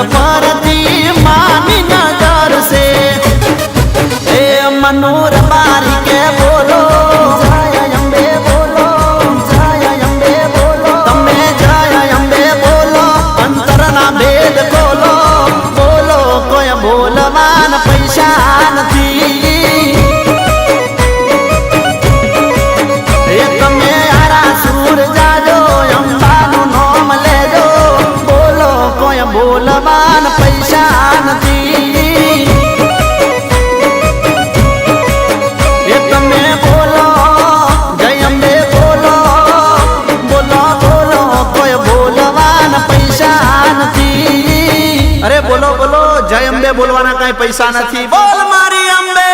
પરથી માની નજર છે એ મનોર બારી કે બોલો જય અંબે બોલો જય અંબે બોલો તમે જય અંબે બોલો અંતરના ભેદ ખોલો બોલો કોઈ બોલવાન પૈસા નથી એ તમે આરા સુર જાજો અંબાનું નામ લેજો બોલો કોઈ બોલવાન પૈસા નથી એ તમે બોલો જય અંબે બોલો બોલો બોલો કોઈ બોલવાન પૈસા નથી અરે બોલો બોલો જય અંબે બોલવાના કઈ પૈસા નથી બોલ મારી અંબે